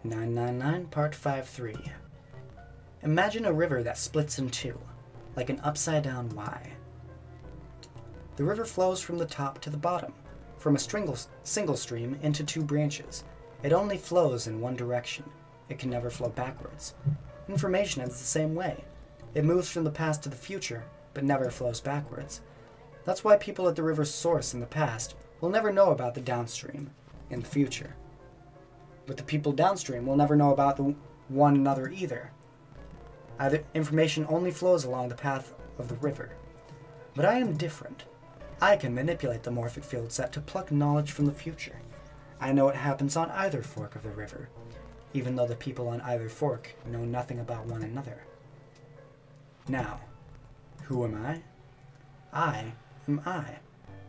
999 Part 5-3. Imagine a river that splits in two, like an upside-down Y. The river flows from the top to the bottom, from a single stream into two branches. It only flows in one direction. It can never flow backwards. Information is the same way. It moves from the past to the future, but never flows backwards. That's why people at the river's source in the past will never know about the downstream in the future. But the people downstream will never know about one another either. Either information only flows along the path of the river. But I am different. I can manipulate the morphic field set to pluck knowledge from the future. I know what happens on either fork of the river, even though the people on either fork know nothing about one another. Now, who am I? I am I,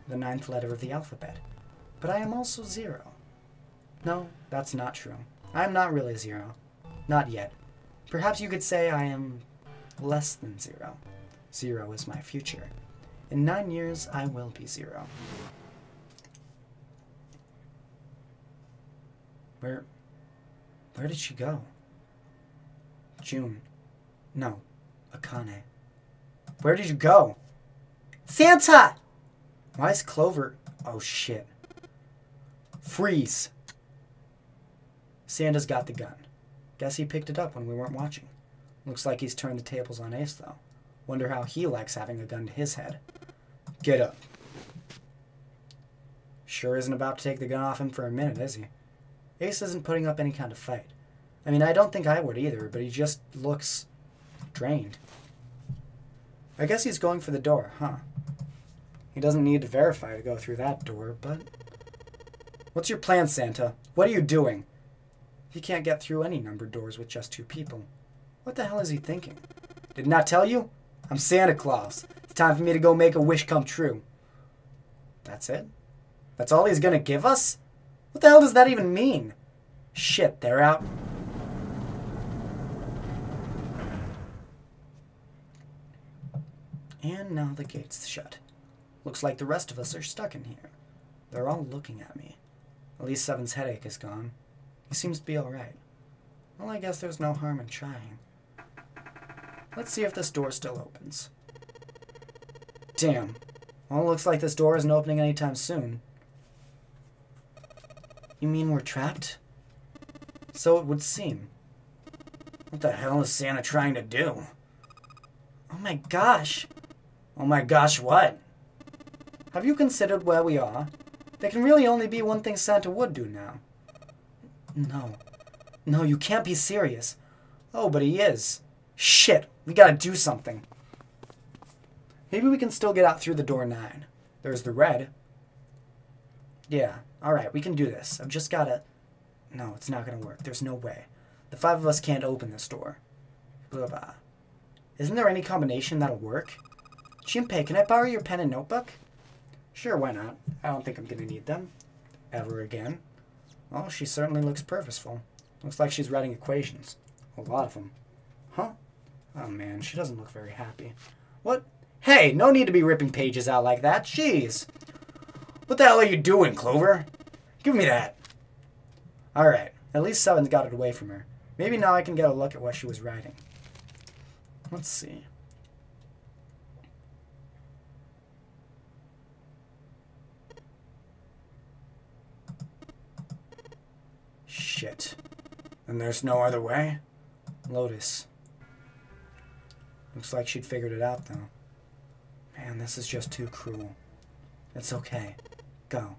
the ninth letter of the alphabet. But I am also zero. No, that's not true. I am not really zero. Not yet. Perhaps you could say I am less than zero. Zero is my future. In 9 years, I will be zero. Where did she go? June. No, Akane. Where did you go? Santa! Why is Clover... Oh, shit. Freeze. Santa's got the gun. Guess he picked it up when we weren't watching. Looks like he's turned the tables on Ace, though. Wonder how he likes having a gun to his head. Get up. Sure isn't about to take the gun off him for a minute, is he? Ace isn't putting up any kind of fight. I mean, I don't think I would either, but he just looks drained. I guess he's going for the door, huh? He doesn't need to verify to go through that door, but... What's your plan, Santa? What are you doing? He can't get through any numbered doors with just 2 people. What the hell is he thinking? Didn't I tell you? I'm Santa Claus. It's time for me to go make a wish come true. That's it? That's all he's gonna give us? What the hell does that even mean? Shit, they're out. And now the gate's shut. Looks like the rest of us are stuck in here. They're all looking at me. At least Seven's headache is gone. He seems to be alright. Well, I guess there's no harm in trying. Let's see if this door still opens. Damn. Well, it looks like this door isn't opening anytime soon. You mean we're trapped? So it would seem. What the hell is Santa trying to do? Oh my gosh. Oh my gosh, what? Have you considered where we are? There can really only be one thing Santa would do now. No. No, you can't be serious. Oh, but he is. Shit, we gotta do something. Maybe we can still get out through the door 9. There's the red. Yeah, alright, we can do this. I've just gotta... No, it's not gonna work. There's no way. The 5 of us can't open this door. Blah, blah. Isn't there any combination that'll work? Shinpei, can I borrow your pen and notebook? Sure, why not? I don't think I'm gonna need them. Ever again. Well, she certainly looks purposeful. Looks like she's writing equations. A lot of them. Huh? Oh man, she doesn't look very happy. What? Hey, no need to be ripping pages out like that. Jeez. What the hell are you doing, Clover? Give me that. Alright, at least Seven's got it away from her. Maybe now I can get a look at what she was writing. Let's see. Shit. And there's no other way? Lotus. Looks like she'd figured it out, though. Man, this is just too cruel. It's okay. Go.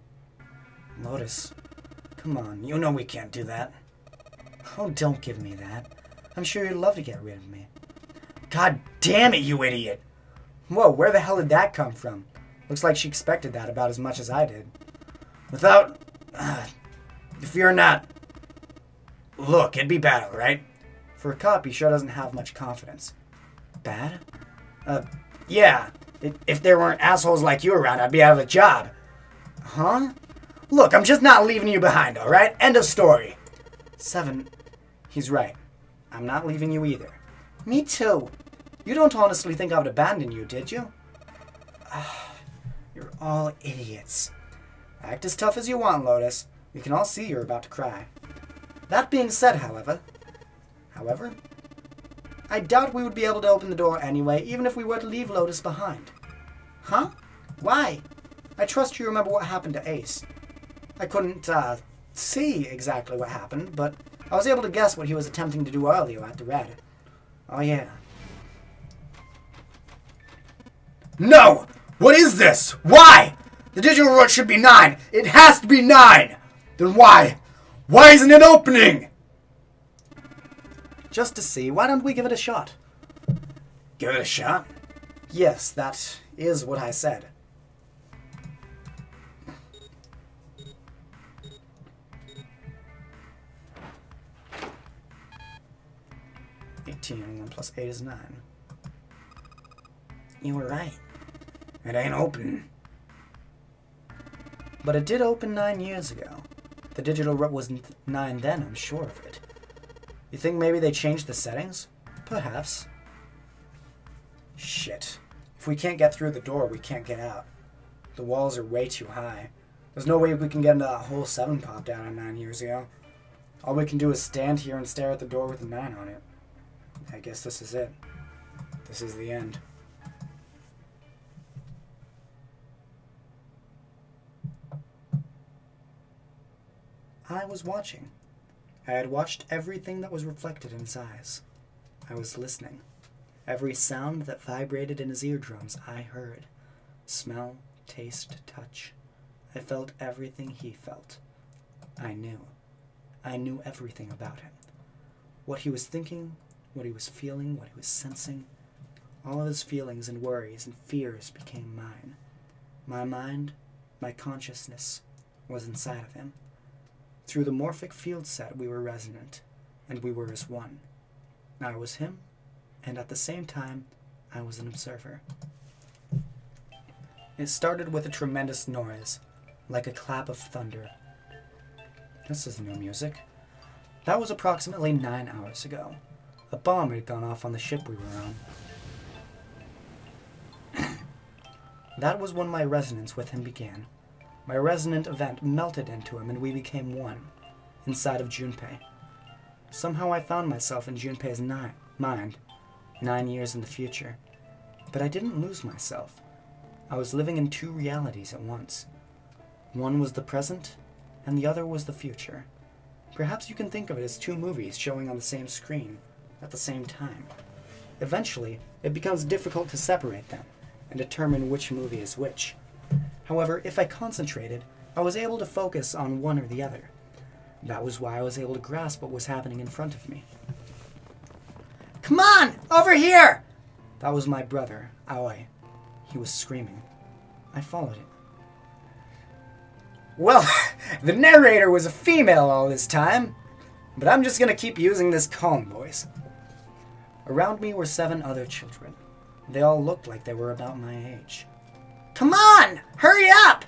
Lotus. Come on, you know we can't do that. Oh, don't give me that. I'm sure you'd love to get rid of me. God damn it, you idiot! Whoa, where the hell did that come from? Looks like she expected that about as much as I did. Without... if you're not... Look, it'd be bad, right? For a cop, he sure doesn't have much confidence. Bad? Yeah. If there weren't assholes like you around, I'd be out of a job. Huh? Look, I'm just not leaving you behind, alright? End of story. 7. He's right. I'm not leaving you either. Me too. You don't honestly think I would abandon you, did you? You're all idiots. Act as tough as you want, Lotus. We can all see you're about to cry. That being said, however, I doubt we would be able to open the door anyway, even if we were to leave Lotus behind. Huh? Why? I trust you remember what happened to Ace. I couldn't, see exactly what happened, but I was able to guess what he was attempting to do earlier at the red. Oh, yeah. No! What is this? Why? The digital root should be 9. It has to be 9! Then why? Why isn't it opening? Just to see, why don't we give it a shot? Give it a shot? Yes, that is what I said. And 1 plus 8 is 9. You were right. It ain't open. But it did open 9 years ago. The digital root was 9 then, I'm sure of it. You think maybe they changed the settings? Perhaps. Shit. If we can't get through the door, we can't get out. The walls are way too high. There's no way we can get into that whole 7 popped out on 9 years ago. All we can do is stand here and stare at the door with a 9 on it. I guess this is it. This is the end. I was watching. I had watched everything that was reflected in his eyes. I was listening. Every sound that vibrated in his eardrums I heard. Smell, taste, touch. I felt everything he felt. I knew. I knew everything about him. What he was thinking, what he was feeling, what he was sensing. All of his feelings and worries and fears became mine. My mind, my consciousness, was inside of him. Through the morphic field set we were resonant, and we were as one. I was him, and at the same time, I was an observer. It started with a tremendous noise, like a clap of thunder. This is new music. That was approximately 9 hours ago. A bomb had gone off on the ship we were on. That was when my resonance with him began. My resonant event melted into him and we became one, inside of Junpei. Somehow I found myself in Junpei's mind, 9 years in the future. But I didn't lose myself. I was living in 2 realities at once. One was the present, and the other was the future. Perhaps you can think of it as 2 movies showing on the same screen, at the same time. Eventually, it becomes difficult to separate them, and determine which movie is which. However, if I concentrated, I was able to focus on one or the other. That was why I was able to grasp what was happening in front of me. Come on! Over here! That was my brother, Aoi. He was screaming. I followed it. Well, the narrator was a female all this time, but I'm just gonna keep using this calm voice. Around me were 7 other children. They all looked like they were about my age. Come on! Hurry up!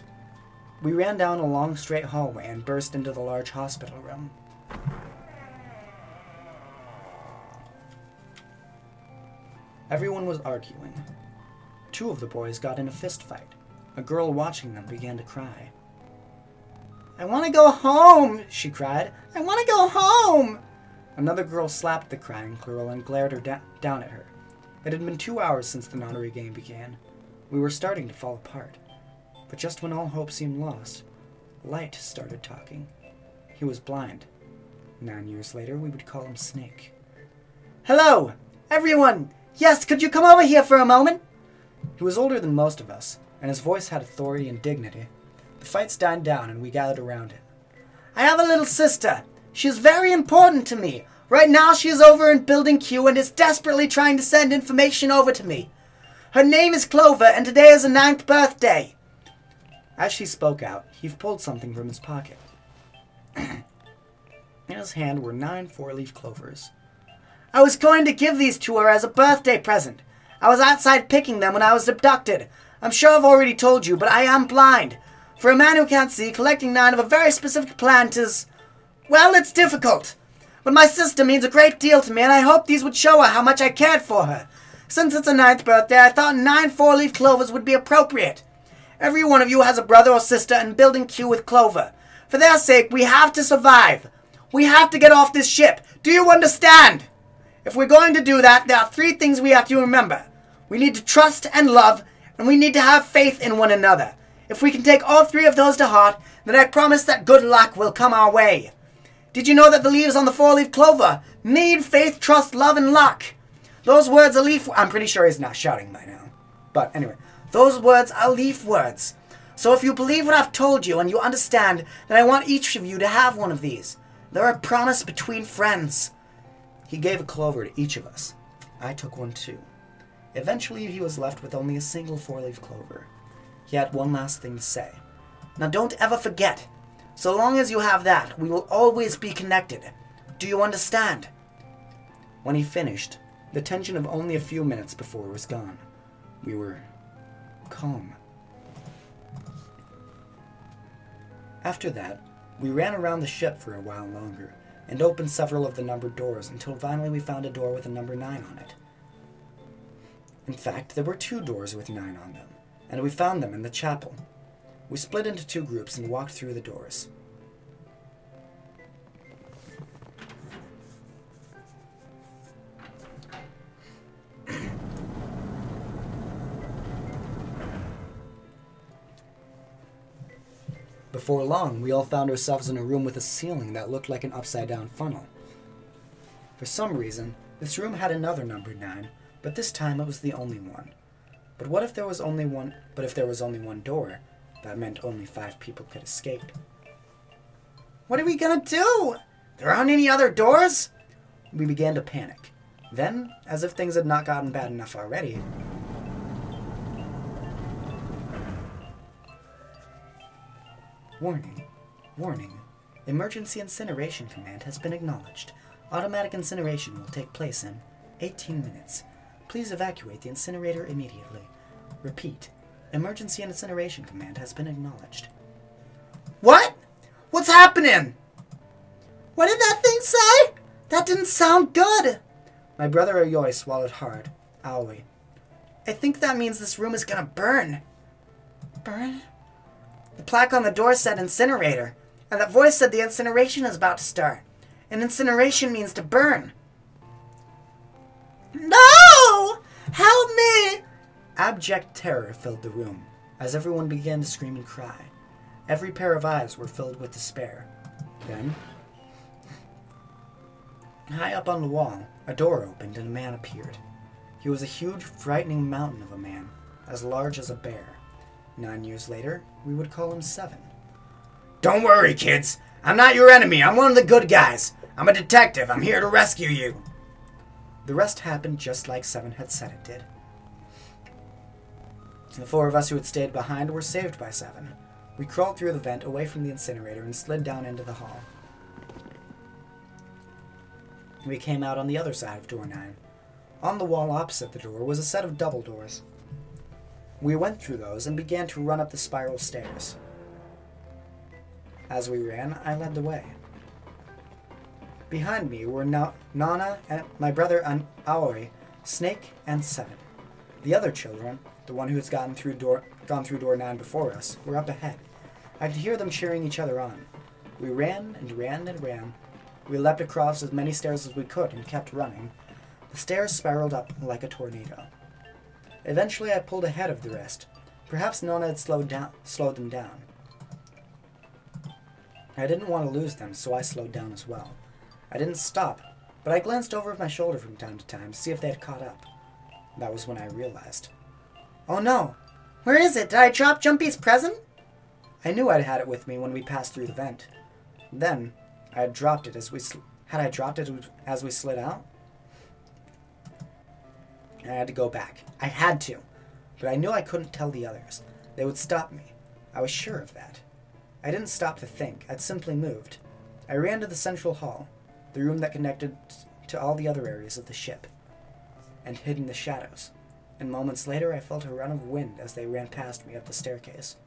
We ran down a long straight hallway and burst into the large hospital room. Everyone was arguing. 2 of the boys got in a fist fight. A girl watching them began to cry. I want to go home, she cried. I want to go home! Another girl slapped the crying girl and glared her down at her. It had been 2 hours since the notary game began. We were starting to fall apart. But just when all hope seemed lost, Light started talking. He was blind. 9 years later, we would call him Snake. Hello, everyone! Yes, could you come over here for a moment? He was older than most of us, and his voice had authority and dignity. The fights died down, and we gathered around it. I have a little sister. She is very important to me. Right now, she is over in Building Q and is desperately trying to send information over to me. Her name is Clover, and today is her 9th birthday. As she spoke out, he pulled something from his pocket. In his hand were 9 4-leaf clovers. I was going to give these to her as a birthday present. I was outside picking them when I was abducted. I'm sure I've already told you, but I am blind. For a man who can't see, collecting 9 of a very specific plant is... well, it's difficult. But my sister means a great deal to me, and I hoped these would show her how much I cared for her. Since it's her 9th birthday, I thought 9 4-leaf clovers would be appropriate. Every one of you has a brother or sister in Building Q with Clover. For their sake, we have to survive. We have to get off this ship. Do you understand? If we're going to do that, there are 3 things we have to remember. We need to trust and love, and we need to have faith in one another. If we can take all 3 of those to heart, then I promise that good luck will come our way. Did you know that the leaves on the 4-leaf clover need faith, trust, love, and luck? Those words are leaf... I'm pretty sure he's not shouting by now. But anyway, those words are leaf words. So if you believe what I've told you and you understand, then I want each of you to have one of these. They're a promise between friends. He gave a clover to each of us. I took one too. Eventually he was left with only a single 4-leaf clover. He had one last thing to say. Now don't ever forget. So long as you have that, we will always be connected. Do you understand? When he finished, the tension of only a few minutes before was gone. We were calm. After that, we ran around the ship for a while longer and opened several of the numbered doors until finally we found a door with a number 9 on it. In fact, there were 2 doors with 9 on them, and we found them in the chapel. We split into 2 groups and walked through the doors. Before long, we all found ourselves in a room with a ceiling that looked like an upside-down funnel. For some reason, this room had another number 9, but this time it was the only one. But what if there was only one? But if there was only one door, that meant only 5 people could escape. What are we gonna do? There aren't any other doors? We began to panic. Then, as if things had not gotten bad enough already, Warning. Warning. Emergency incineration command has been acknowledged. Automatic incineration will take place in 18 minutes. Please evacuate the incinerator immediately. Repeat. Emergency incineration command has been acknowledged. What? What's happening? What did that thing say? That didn't sound good. My brother Ayoy swallowed hard. Aoi. I think that means this room is gonna burn. Burn? The plaque on the door said incinerator, and that voice said the incineration is about to start. And incineration means to burn. No! Help me! Abject terror filled the room, as everyone began to scream and cry. Every pair of eyes were filled with despair. Then, high up on the wall, a door opened and a man appeared. He was a huge, frightening mountain of a man, as large as a bear. 9 years later, we would call him 7. Don't worry, kids. I'm not your enemy. I'm one of the good guys. I'm a detective. I'm here to rescue you. The rest happened just like 7 had said it did. The 4 of us who had stayed behind were saved by 7. We crawled through the vent away from the incinerator and slid down into the hall. We came out on the other side of door 9. On the wall opposite the door was a set of double doors. We went through those and began to run up the spiral stairs. As we ran, I led the way. Behind me were Nana and my brother Aoi, Snake, and 7. The other children, the one who has gone through door 9 before us, were up ahead. I could hear them cheering each other on. We ran and ran and ran. We leapt across as many stairs as we could and kept running. The stairs spiraled up like a tornado. Eventually I pulled ahead of the rest. Perhaps Nona had slowed them down. I didn't want to lose them, so I slowed down as well. I didn't stop, but I glanced over my shoulder from time to time to see if they had caught up. That was when I realized. Oh no! Where is it? Did I drop Jumpy's present? I knew I'd had it with me when we passed through the vent. Then, I had dropped it as we slid out? I had to go back. I had to. But I knew I couldn't tell the others. They would stop me. I was sure of that. I didn't stop to think. I'd simply moved. I ran to the central hall, the room that connected to all the other areas of the ship, and hid in the shadows. And moments later I felt a run of wind as they ran past me up the staircase.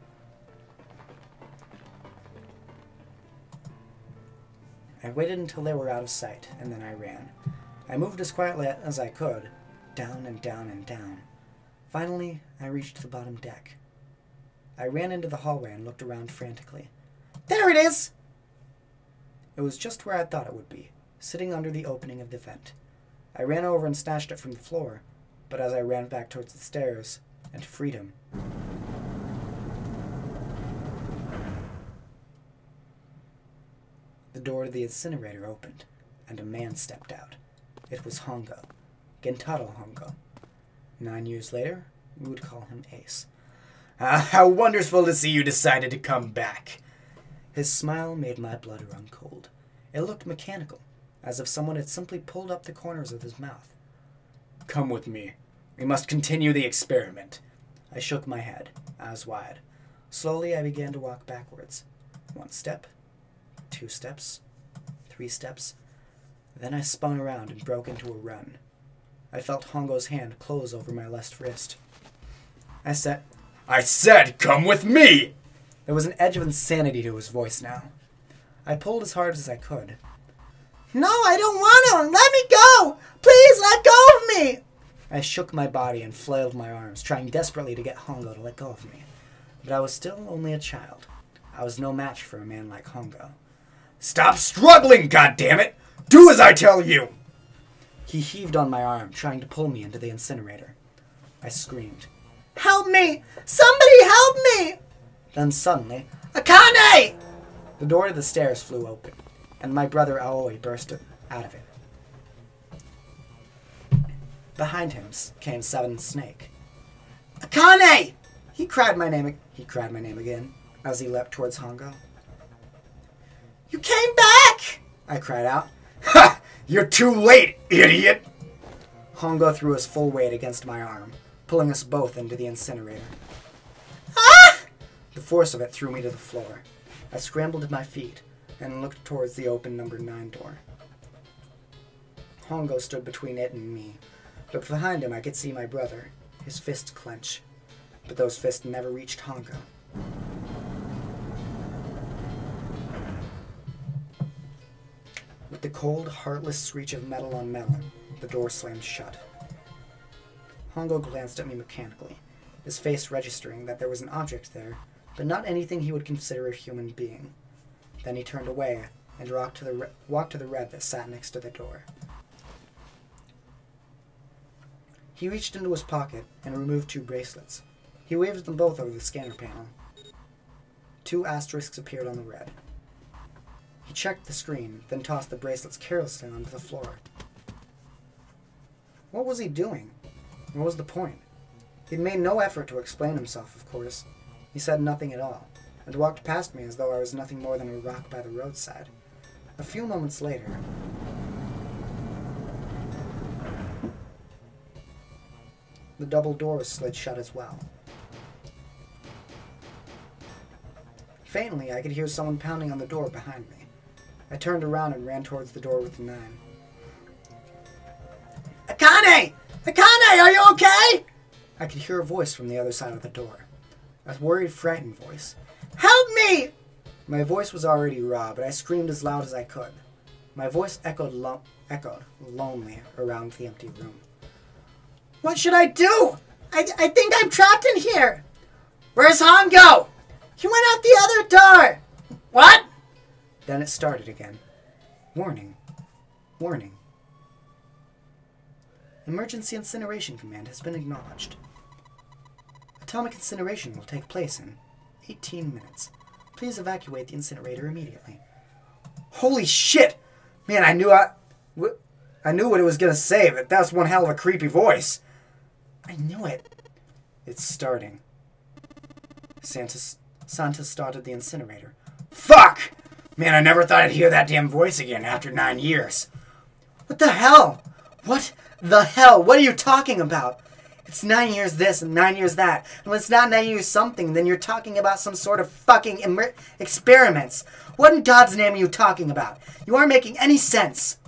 I waited until they were out of sight, and then I ran. I moved as quietly as I could, down and down and down. Finally, I reached the bottom deck. I ran into the hallway and looked around frantically. There it is! It was just where I thought it would be, sitting under the opening of the vent. I ran over and snatched it from the floor, but as I ran back towards the stairs and freedom, the door to the incinerator opened, and a man stepped out. It was Hongo. Gentaro Hongo. 9 years later, we would call him Ace. How wonderful to see you decided to come back. His smile made my blood run cold. It looked mechanical, as if someone had simply pulled up the corners of his mouth. Come with me. We must continue the experiment. I shook my head, eyes wide. Slowly I began to walk backwards. 1 step, 2 steps, 3 steps. Then I spun around and broke into a run. I felt Hongo's hand close over my left wrist. I said, come with me! There was an edge of insanity to his voice now. I pulled as hard as I could. No, I don't want to! Let me go! Please let go of me! I shook my body and flailed my arms, trying desperately to get Hongo to let go of me. But I was still only a child. I was no match for a man like Hongo. Stop struggling, goddammit! Do as I tell you! He heaved on my arm, trying to pull me into the incinerator. I screamed. Help me! Somebody help me! Then suddenly, Akane! The door to the stairs flew open, and my brother Aoi burst out of it. Behind him came Seven Snake. Akane! He cried my name again as he leapt towards Hongo. You came back! I cried out. Ha! You're too late, idiot! Hongo threw his full weight against my arm, pulling us both into the incinerator. Ah! The force of it threw me to the floor. I scrambled to my feet and looked towards the open number 9 door. Hongo stood between it and me, but behind him I could see my brother, his fists clench. But those fists never reached Hongo. With the cold, heartless screech of metal on metal, the door slammed shut. Hongo glanced at me mechanically, his face registering that there was an object there, but not anything he would consider a human being. Then he turned away and walked to the red that sat next to the door. He reached into his pocket and removed 2 bracelets. He waved them both over the scanner panel. 2 asterisks appeared on the red. He checked the screen, then tossed the bracelets carelessly onto the floor. What was he doing? What was the point? He'd made no effort to explain himself, of course. He said nothing at all, and walked past me as though I was nothing more than a rock by the roadside. A few moments later, the double doors slid shut as well. Faintly, I could hear someone pounding on the door behind me. I turned around and ran towards the door with the 9. Akane! Akane, are you okay? I could hear a voice from the other side of the door. A worried, frightened voice. Help me! My voice was already raw, but I screamed as loud as I could. My voice echoed lonely around the empty room. What should I do? I think I'm trapped in here. Where's Hongo? He went out the other door. What? Then it started again. Warning. Warning. Emergency incineration command has been acknowledged. Atomic incineration will take place in 18 minutes. Please evacuate the incinerator immediately. Holy shit! Man, I knew what it was gonna say, but that's one hell of a creepy voice. I knew it. It's starting. Santa started the incinerator. Fuck! Man, I never thought I'd hear that damn voice again after 9 years. What the hell? What the hell? What are you talking about? It's 9 years this and 9 years that. And when it's not 9 years something, then you're talking about some sort of fucking experiments. What in God's name are you talking about? You aren't making any sense.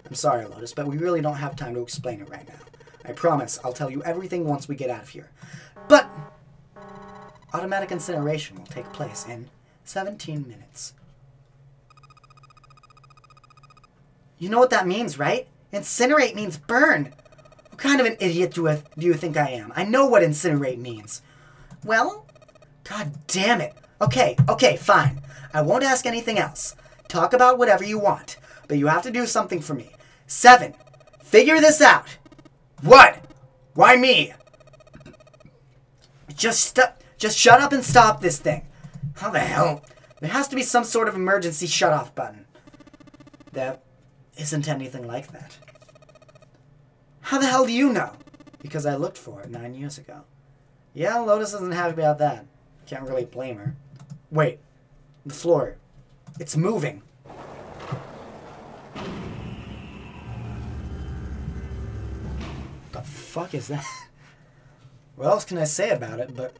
I'm sorry, Lotus, but we really don't have time to explain it right now. I promise I'll tell you everything once we get out of here. But automatic incineration will take place in 17 minutes. You know what that means, right? Incinerate means burn. What kind of an idiot do you think I am? I know what incinerate means. Well, god damn it. Okay, fine. I won't ask anything else. Talk about whatever you want, but you have to do something for me. 7. Figure this out. What? Why me? Just shut up and stop this thing. How the hell? There has to be some sort of emergency shut-off button. There isn't anything like that. How the hell do you know? Because I looked for it 9 years ago. Yeah, Lotus isn't happy about that. Can't really blame her. Wait. The floor. It's moving. The fuck is that? What else can I say about it, but...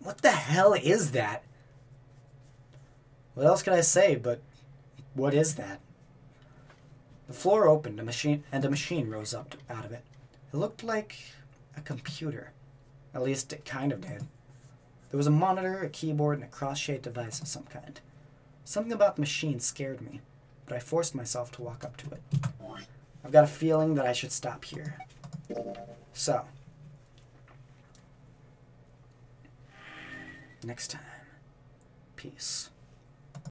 What the hell is that? What else can I say, but... What is that? The floor opened, and a machine rose up out of it. It looked like a computer. At least it kind of did. There was a monitor, a keyboard, and a cross-shaped device of some kind. Something about the machine scared me, but I forced myself to walk up to it. I've got a feeling that I should stop here. So, next time, peace.